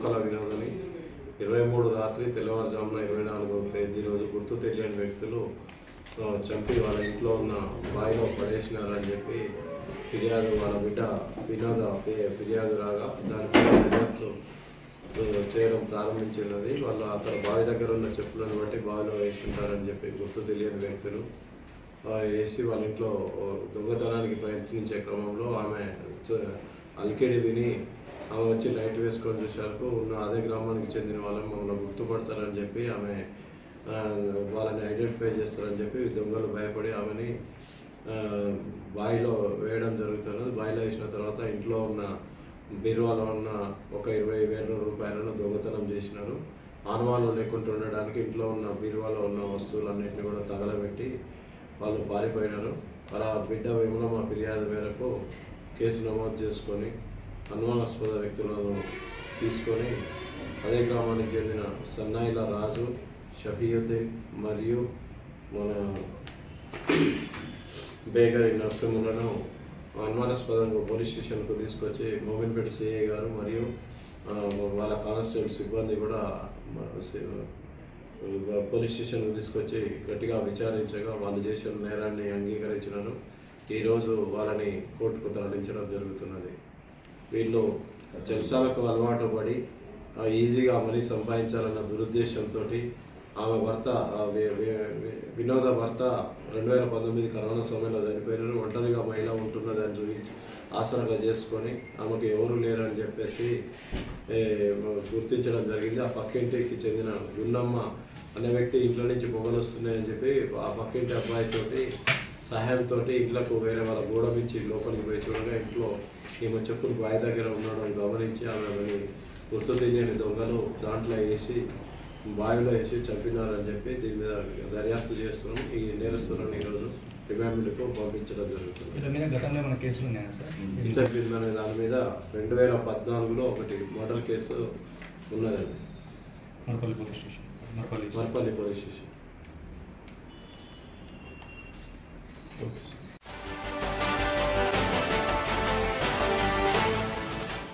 నూకల వినోదని 23 రాత్రి తెల్లవారుజామున 24వ తేదీ రోజు గుర్తు తెలియని వ్యక్తులు చంపి వాళ్ళ ఇంట్లో ఉన్న బావిలో పడేసినారని చెప్పి ఫిర్యాదు వాళ్ళ బిడ్డ వినోద ఫిర్యాదు రాగా దానిపై దర్యాప్తు చేయడం ప్రారంభించినది. వాళ్ళు అతను బావి దగ్గర ఉన్న చెప్పులను బట్టి బావిలో వేసి ఉంటారని చెప్పి గుర్తు తెలియని వ్యక్తులు వేసి వాళ్ళ ఇంట్లో దొంగతనానికి ప్రయత్నించే క్రమంలో ఆమె అలికేడి విని ఆమె వచ్చి లైట్ వేసుకొని చూసారు ఉన్న అదే గ్రామానికి చెందిన వాళ్ళని మమ్మల్ని గుర్తుపడతారని చెప్పి ఆమె వాళ్ళని ఐడెంటిఫై చేస్తారని చెప్పి దొంగలు భయపడి ఆమెని బావిలో వేయడం జరుగుతున్నది. బావిలో వేసిన తర్వాత ఇంట్లో ఉన్న బీరువాలో ఉన్న ఒక 20,000 రూపాయలను దొంగతనం చేసినారు. ఆనవాళ్ళు లేకుండా ఉండడానికి ఇంట్లో ఉన్న బీరువాలో ఉన్న వస్తువులన్నింటినీ కూడా తగలబెట్టి వాళ్ళు పారిపోయినారు. అలా బిడ్డ విమలమ్మ ఫిర్యాదు మేరకు కేసు నమోదు చేసుకొని అనుమానాస్పద వ్యక్తులను తీసుకొని అదే గ్రామానికి చెందిన సన్నాయిల రాజు, షఫీయుద్దీన్ మరియు మన బేకరీ నర్సింహులను అనుమానాస్పదంగా పోలీస్ స్టేషన్కు తీసుకొచ్చి మోమిన్పేట సిఐ గారు మరియు వాళ్ళ కానిస్టేబుల్ సిబ్బంది కూడా పోలీస్ స్టేషన్కు తీసుకొచ్చి గట్టిగా విచారించగా వాళ్ళు చేసిన నేరాన్ని అంగీకరించినారు. ఈరోజు వాళ్ళని కోర్టుకు తరలించడం జరుగుతున్నది. వీళ్ళు జల్సాలకు అలవాటు పడి ఈజీగా మనీ సంపాదించాలన్న దురుద్దేశంతో ఆమె భర్త వినోద భర్త 2019 కరోనా సమయంలో చనిపోయినారు. ఒంటరిగా మహిళ ఉంటున్నదని చూపించి ఆసరాగా చేసుకొని ఆమెకు ఎవరు లేరని చెప్పేసి గుర్తించడం జరిగింది. ఆ పక్కింటికి చెందిన గున్నమ్మ అనే వ్యక్తి ఇంట్లో నుంచి పొగలు వస్తున్నాయని చెప్పి ఆ పక్కింటి అబ్బాయితోటి సహాయంతో ఇంట్లోకి వేరే వాళ్ళ గోడ నుంచి లోపలికి పోయి చూడగా ఇంట్లో ఈమె చెప్పులు బావి దగ్గర ఉండడం గమనించి ఆమెని గుర్తు తెలియని దొంగలు దాంట్లో వేసి బావిలో వేసి చంపినారని చెప్పి దీని మీద దర్యాప్తు చేస్తున్నాం. ఈ నేరస్తులను ఈరోజు రిమాండ్కు పంపించడం జరుగుతుంది. ఇంతకుముందు దాని మీద 2014లో ఒకటి మర్డర్ కేసు ఉన్నదండి, మర్పల్లి పోలీస్ స్టేషన్.